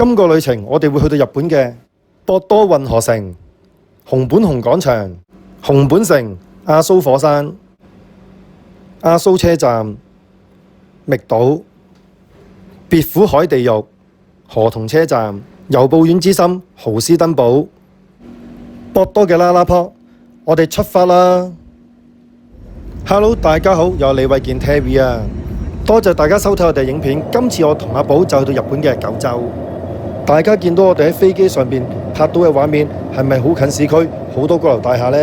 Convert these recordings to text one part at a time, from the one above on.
今個旅程我哋會去到日本嘅博多運河城、熊本熊廣場、熊本城、阿蘇火山、阿蘇車站、覓島、別府海地獄、河童車站、由布院之森、豪斯登堡、博多嘅啦啦坡，我哋出發啦 ！Hello， 大家好，有李偉健 Terry 啊，多謝大家收睇我哋影片。今次我同阿寶就去到日本嘅九州。大家見到我哋喺飛機上邊拍到嘅畫面，係咪好近市區，好多高樓大廈呢？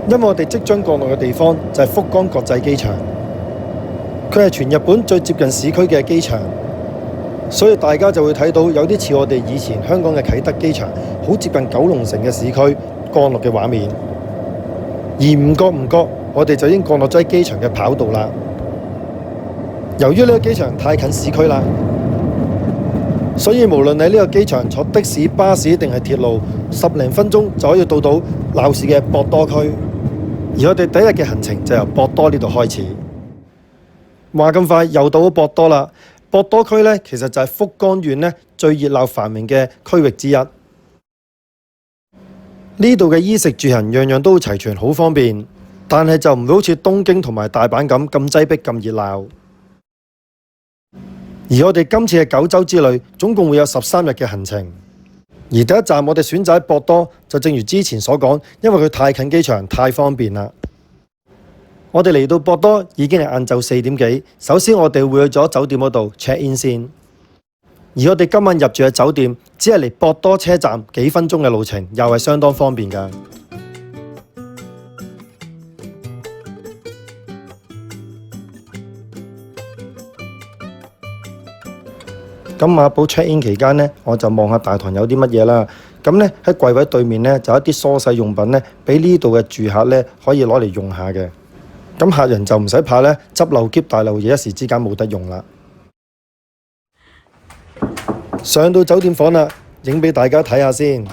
因為我哋即將降落嘅地方就係福岡國際機場，佢係全日本最接近市區嘅機場，所以大家就會睇到有啲似我哋以前香港嘅啟德機場，好接近九龍城嘅市區降落嘅畫面。而唔覺，我哋就已經降落咗喺機場嘅跑道啦。由於呢個機場太近市區啦，所以無論你呢個機場坐的士、巴士定係鐵路，10零分鐘就可以到鬧市嘅博多區。而我哋第一日嘅行程就由博多呢度開始。話咁快又到咗博多啦！博多區呢，其實就係福岡縣呢最熱鬧繁榮嘅區域之一。呢度嘅衣食住行樣樣都齊全，好方便，但係就唔會好似東京同埋大阪咁擠迫、咁熱鬧。而我哋今次嘅九州之旅總共會有13日嘅行程，而第一站我哋選擇喺博多，就正如之前所講，因為佢太近機場，太方便啦。我哋嚟到博多已經係晏晝4點幾，首先我哋會去咗酒店嗰度 check in 先。而我哋今晚入住嘅酒店只係離博多車站幾分鐘嘅路程，又係相當方便㗎。咁阿寶 check in 期間呢，我就望下大堂有啲乜嘢啦。咁呢，喺櫃位對面呢，就有一啲梳洗用品呢，俾呢度嘅住客呢可以攞嚟用下嘅。咁客人就唔使怕呢，執漏篋大漏嘢一時之間冇得用啦。上到酒店房啦，影俾大家睇下先。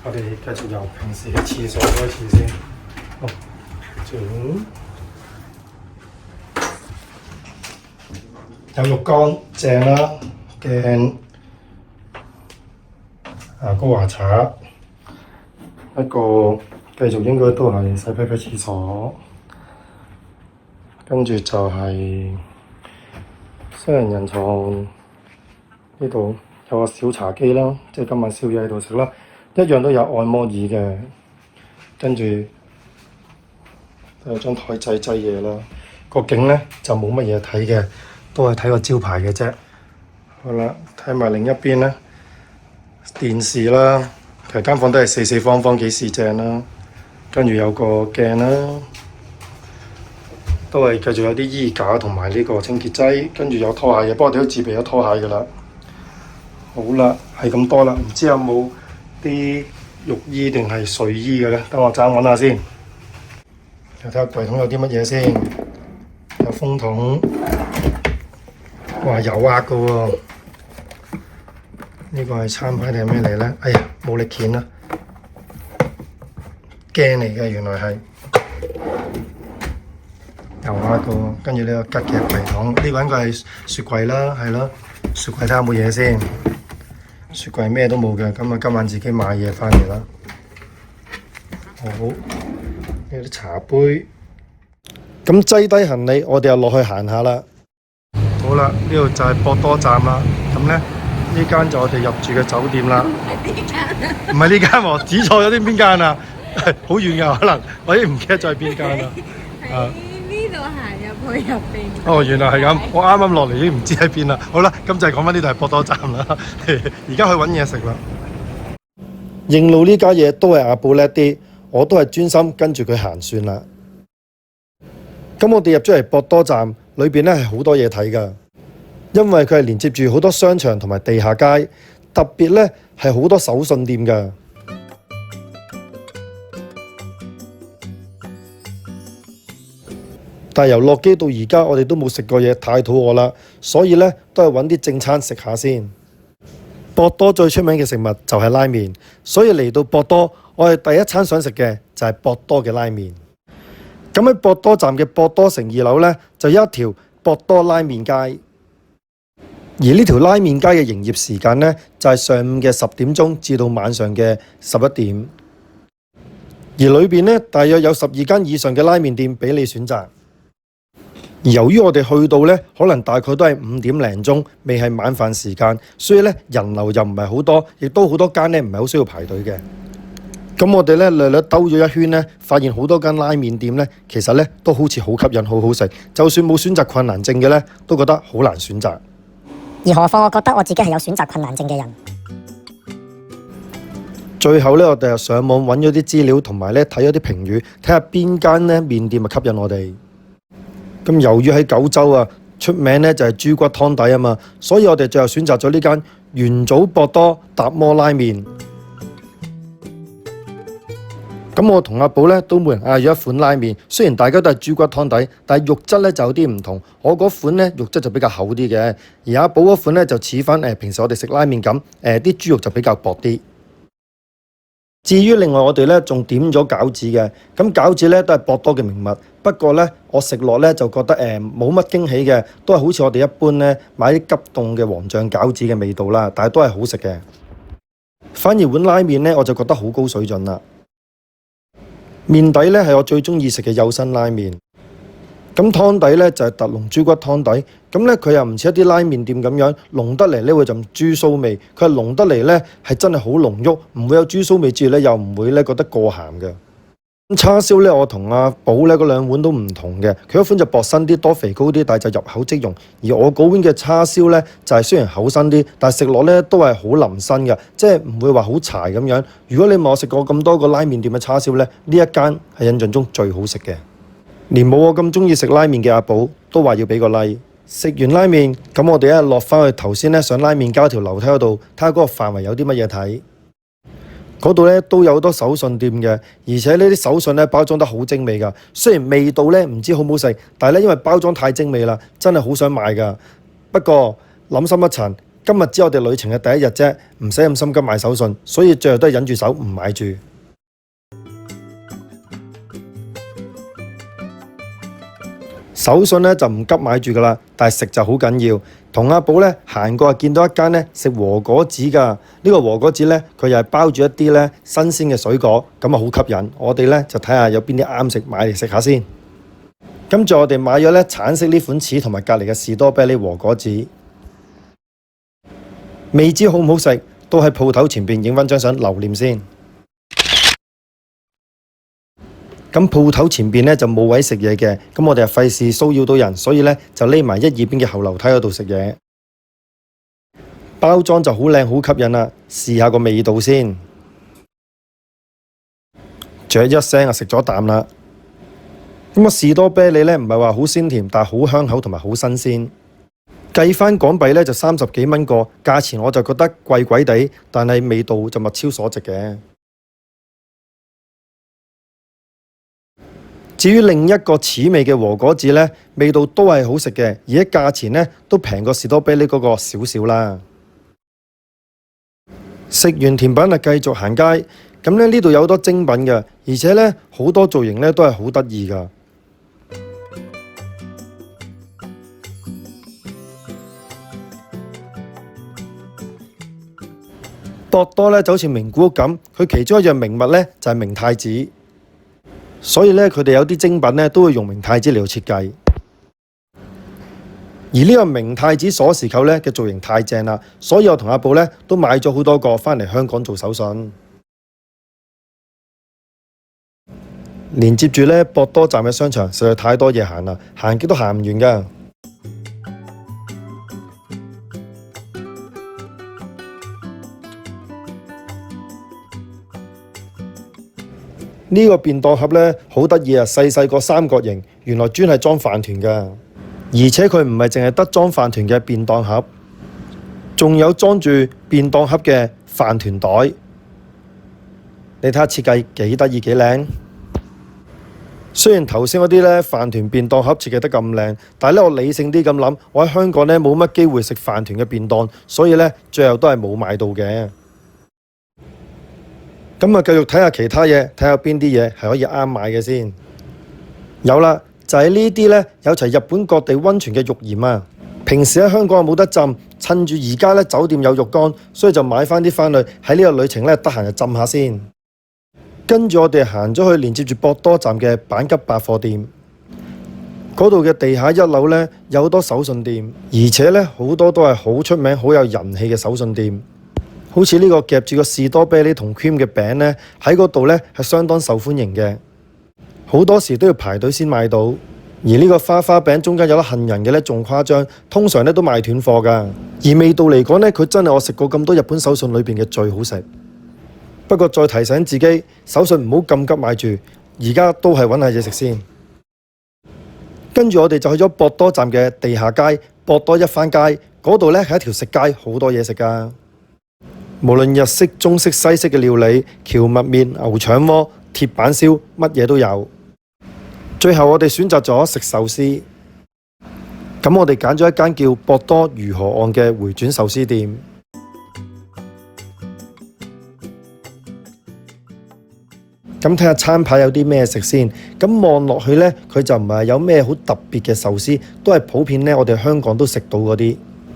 我哋繼續由平時嘅廁所開始先。有浴缸正啦，鏡、牙膏牙刷，一個繼續應該都係洗屁屁廁所，跟住就係雙人人床，呢度有個小茶几啦，即係今晚宵夜喺度食啦，一樣都有按摩椅嘅，跟住有張台擠嘢啦。個景呢就冇乜嘢睇嘅，都係睇個招牌嘅啫。好啦，睇埋另一邊啦，電視啦，其實間房都係四四方方幾四正啦。跟住有個鏡啦，都係繼續有啲衣架同埋呢個清潔劑，跟住有拖鞋嘅，不過我哋都自備咗拖鞋㗎啦。好啦，係咁多啦，唔知有冇啲浴衣定係睡衣嘅咧？等我找揾下先。又睇下櫃桶有啲乜嘢先，有風筒，哇有壓㗎喎。呢個係餐牌定係咩嚟咧？哎呀，冇力鉗啦，鏡嚟嘅原來係。有壓㗎喎，跟住呢個吉嘅櫃桶，呢個應該係雪櫃啦，係咯，雪櫃睇下有冇嘢先。雪櫃咩都冇嘅，咁啊今晚自己買嘢返嚟啦。好，呢啲茶杯。咁擠低行李，我哋又落去行下啦。好啦，呢度就係博多站啦。咁咧，呢間就我哋入住嘅酒店啦。唔係呢間喎，指錯咗啲邊間啊？好遠㗎可能，我已經唔記得咗係邊間啦。呢度行入去入邊。哦，原來係咁，我啱啱落嚟已經唔知喺邊啦。好啦，咁就係講翻呢度係博多站啦。而家去揾嘢食啦。認路呢家嘢都係阿寶叻啲，我都係專心跟住佢行算啦。咁我哋入咗嚟博多站，裏邊咧係好多嘢睇㗎，因為佢係連接住好多商場同埋地下街，特別咧係好多手信店㗎。但係由落機到而家，我哋都冇食過嘢，太肚餓啦，所以咧都係揾啲正餐食下先。博多最出名嘅食物就係拉麵，所以嚟到博多，我哋第一餐想食嘅就係博多嘅拉麵。咁喺博多站嘅博多城2樓呢，就有一條博多拉麵街。而呢條拉麵街嘅營業時間呢，就係上午嘅10點鐘至到晚上嘅11點。而裏邊呢，大約有12間以上嘅拉麵店俾你選擇。而由於我哋去到呢，可能大概都係5點零鐘，未係晚飯時間，所以呢，人流又唔係好多，亦都好多間呢唔係好需要排隊嘅。咁我哋呢略略兜咗一圈呢，發現好多間拉麵店呢，其實呢都好似好吸引、好好食。就算冇選擇困難症嘅呢，都覺得好難選擇。而何況我覺得我自己係有選擇困難症嘅人。最後呢，我哋又上網揾咗啲資料，同埋呢睇咗啲評語，睇下邊間呢麵店吸引我哋。咁由於喺九州啊，出名呢就係豬骨湯底啊嘛，所以我哋最後選擇咗呢間元祖博多達摩拉麵。咁我同阿寶呢都每人嗌咗一款拉麵，雖然大家都係豬骨湯底，但係肉質呢就有啲唔同。我嗰款呢肉質就比較厚啲嘅，而阿寶嗰款呢就似翻平時我哋食拉麵咁，啲豬肉就比較薄啲。至於另外我哋呢仲點咗餃子嘅，咁餃子呢都係博多嘅名物，不過呢我食落呢就覺得冇乜驚喜嘅，都係好似我哋一般呢買啲急凍嘅黃醬餃子嘅味道啦，但係都係好食嘅。反而碗拉麵呢我就覺得好高水準啦。麵底呢係我最中意食嘅幼身拉麵，咁湯底呢就係特濃豬骨湯底，咁呢佢又唔似一啲拉麵店咁樣濃得嚟呢會陣豬騷味，佢係濃得嚟呢係真係好濃郁，唔會有豬騷味之餘呢又唔會呢覺得過鹹嘅。叉燒呢我同阿寶呢嗰兩碗都唔同嘅，佢嗰款就薄身啲，多肥膏啲，但係就入口即溶，而我嗰碗嘅叉燒呢就係雖然厚身啲，但係食落呢都係好腍身嘅，即係唔會話好柴咁樣。如果你問我食過咁多個拉麵店嘅叉燒呢，呢一間係印象中最好食嘅。連冇我咁中意食拉麵嘅阿寶都話要俾個 like。食完拉麵，咁我哋一落返去頭先呢上拉麵街條樓梯嗰度，睇下嗰個範圍有啲乜嘢睇。嗰度呢都有好多手信店嘅，而且呢啲手信呢包裝得好精美㗎。雖然味道呢唔知好唔好食，但係呢因為包裝太精美啦，真係好想買㗎。不過諗深一層，今日只係我哋旅程嘅第一日啫，唔使咁心急買手信，所以最後都係忍住手唔買住。手信呢就唔急買住㗎啦，但係食就好緊要。同阿寶呢行過見到一間呢食和果子㗎，呢個和果子呢，佢又係包住一啲呢新鮮嘅水果，咁啊好吸引。我哋呢就睇下有邊啲啱食，買嚟食下先。跟住我哋買咗呢橙色呢款柿同埋隔離嘅士多啤梨和果子，未知好唔好食，都喺鋪頭前邊影返張相留念先。咁鋪頭前邊呢就冇位食嘢嘅，咁我哋係費事騷擾到人，所以呢就匿埋一二邊嘅後樓梯嗰度食嘢。包裝就好靚好吸引啦，試下個味道先。嚼一聲啊，食咗啖啦。咁啊士多啤梨呢唔係話好鮮甜，但係好香口同埋好新鮮。計返港幣呢就30幾蚊個，價錢我就覺得貴貴地，但係味道就物超所值嘅。至於另一個柿味嘅和果子呢，味道都係好食嘅，而且價錢呢都平過士多啤梨嗰個少少啦。食完甜品啊，繼續行街。咁呢度有好多精品嘅，而且呢好多造型呢都係好得意㗎。博多呢就好似名古屋咁，佢其中一樣名物呢就係明太子。所以呢，佢哋有啲精品呢都會用明太子嚟到設計。而呢個明太子鎖匙扣呢嘅造型太正啦，所以我同阿寶呢都買咗好多個返嚟香港做手信。連接住呢博多站嘅商場實在太多嘢行啦，行極都行唔完㗎。呢個便當盒呢，好得意啊，細細個三角形，原來專係裝飯團㗎，而且佢唔係淨係得裝飯團嘅便當盒，仲有裝住便當盒嘅飯團袋。你睇下設計幾得意幾靚。雖然頭先嗰啲呢飯團便當盒設計得咁靚，但係呢我理性啲咁諗，我喺香港呢冇乜機會食飯團嘅便當，所以呢最後都係冇買到嘅。咁啊，繼續睇下其他嘢，睇下邊啲嘢係可以啱買嘅先。有啦，就係呢啲呢，有齊日本各地溫泉嘅浴鹽啊！平時喺香港又冇得浸，趁住而家咧酒店有浴缸，所以就買翻啲翻去喺呢個旅程咧得閒就浸下先。跟住我哋行咗去連接住博多站嘅板吉百貨店，嗰度嘅地下一樓咧有好多手信店，而且咧好多都係好出名、好有人氣嘅手信店。好似呢個夾住個士多啤梨同 cream 嘅餅咧，喺嗰度咧係相當受歡迎嘅，好多時都要排隊先買到。而呢個花花餅中間有粒杏仁嘅咧，仲誇張，通常咧都賣斷貨㗎。而味道嚟講咧，佢真係我食過咁多日本手信裏邊嘅最好食。不過再提醒自己，手信唔好咁急買住，而家都係揾下嘢食先。跟住我哋就去咗博多站嘅地下街博多一番街，嗰度咧係一條食街，好多嘢食㗎。無論日式、中式、西式嘅料理，蕎麥麵、牛腸鍋、鐵板燒，乜嘢都有。最後我哋選擇咗食壽司，咁我哋揀咗一間叫博多魚河岸嘅回轉壽司店。咁睇下餐牌有啲咩食先。咁望落去呢，佢就唔係有咩好特別嘅壽司，都係普遍呢，我哋香港都食到嗰啲。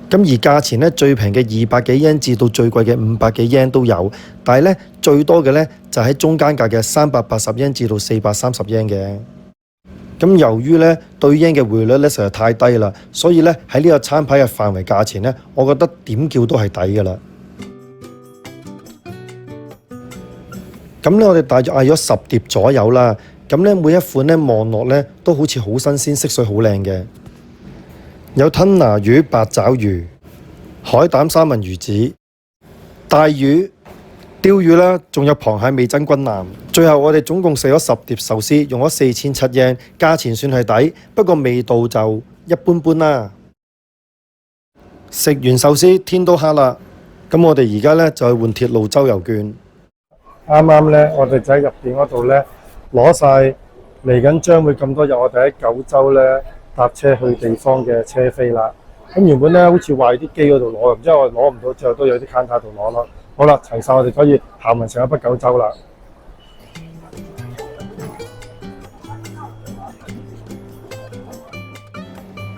咁而價錢呢，最平嘅200幾yen至到最貴嘅500幾yen都有，但係呢，最多嘅呢，就喺中間價嘅380yen至到430yen嘅。咁由於咧對英嘅匯率咧實在太低啦，所以咧喺呢個餐牌嘅範圍價錢咧，我覺得點叫都係抵噶啦。咁咧我哋大約嗌咗10碟左右啦。咁咧每一款咧望落咧都好似好新鮮，色水好靚嘅，有吞拿魚、八爪魚、海膽三文魚子、帶魚、鯛魚啦，仲有螃蟹味噌軍艦。最後我哋總共食咗10碟壽司，用咗4700yen，價錢算係抵，不過味道就一般般啦。食完壽司天都黑啦，咁我哋而家咧就去換鐵路周遊券。啱啱咧，我哋就喺入邊嗰度咧攞晒嚟緊將會咁多日，我哋喺九州咧搭車去地方嘅車飛啦。咁原本咧好似話喺啲機嗰度攞，唔知我攞唔到，之後都有啲 counter 度攞咯。好啦，齊晒，我哋可以行勻成一北九州啦。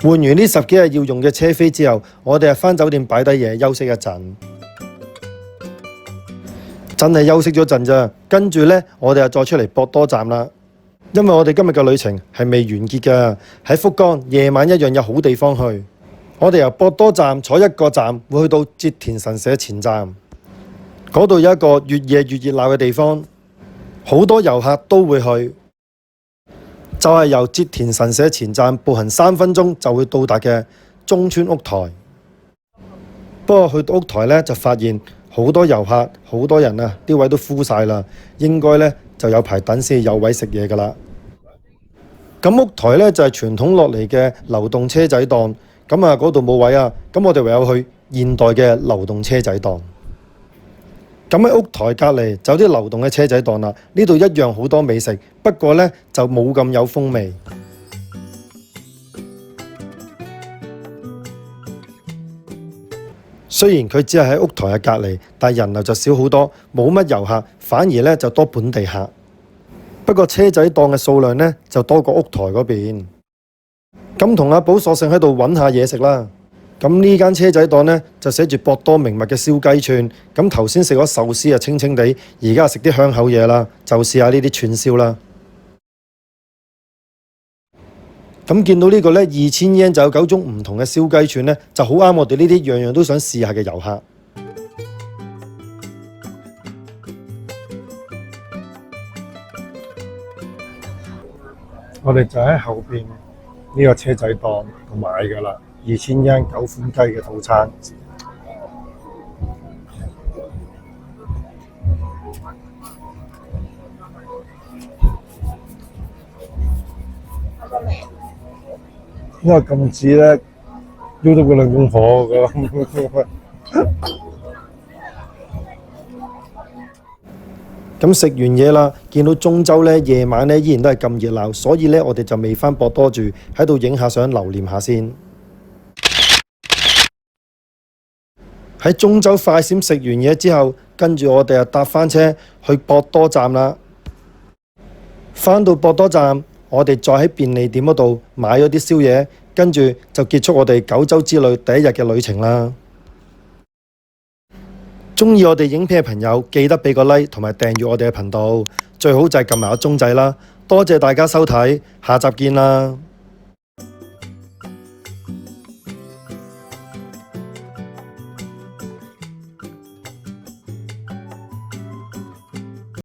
換完呢10幾日要用嘅車飛之後，我哋係返酒店擺低嘢休息一陣。真係休息咗陣咋，跟住呢，我哋又再出嚟博多站啦。因為我哋今日嘅旅程係未完結㗎，喺福岡夜晚一樣有好地方去。我哋由博多站坐一個站，會去到折田神社前站。嗰度有一個越夜越熱鬧嘅地方，好多遊客都會去，就係由折田神社前站步行3分鐘就會到達嘅中村屋台。不過去到屋台呢，就發現好多遊客，好多人啊，啲位都 full 晒啦，應該呢就有排等先有位食嘢㗎啦。咁屋台呢，就係傳統落嚟嘅流動車仔檔，咁啊嗰度冇位啊，咁我哋唯有去現代嘅流動車仔檔。咁喺屋台隔離就有啲流動嘅車仔檔啦，呢度一樣好多美食，不過呢就冇咁有風味。雖然佢只係喺屋台嘅隔離，但人流就少好多，冇乜遊客，反而呢就多本地客。不過車仔檔嘅數量呢就多過屋台嗰邊。咁同阿寶索性喺度揾下嘢食啦。咁呢間車仔檔呢，就寫住博多名物嘅燒雞串。咁頭先食咗壽司啊，清清地，而家食啲香口嘢啦，就試下呢啲串燒啦。咁見到呢個呢，2000yen就有9種唔同嘅燒雞串呢，就好啱我哋呢啲樣樣都想試下嘅遊客。我哋就喺後邊呢個車仔檔度買㗎啦。2000yen 9款雞嘅套餐，因為咁似咧，燒到個兩公婆㗎。咁食完嘢啦，見到中州咧夜晚咧依然都係咁熱鬧，所以咧我哋就未返博多住，喺度影下相留念下先。喺中州快閃食完嘢之後，跟住我哋就搭返車去博多站啦。返到博多站，我哋再喺便利店嗰度買咗啲宵夜，跟住就結束我哋九州之旅第一日嘅旅程啦。鍾意我哋影片嘅朋友記得俾個 like 同埋訂閱我哋嘅頻道，最好就係撳埋個鐘仔啦。多謝大家收睇，下集見啦！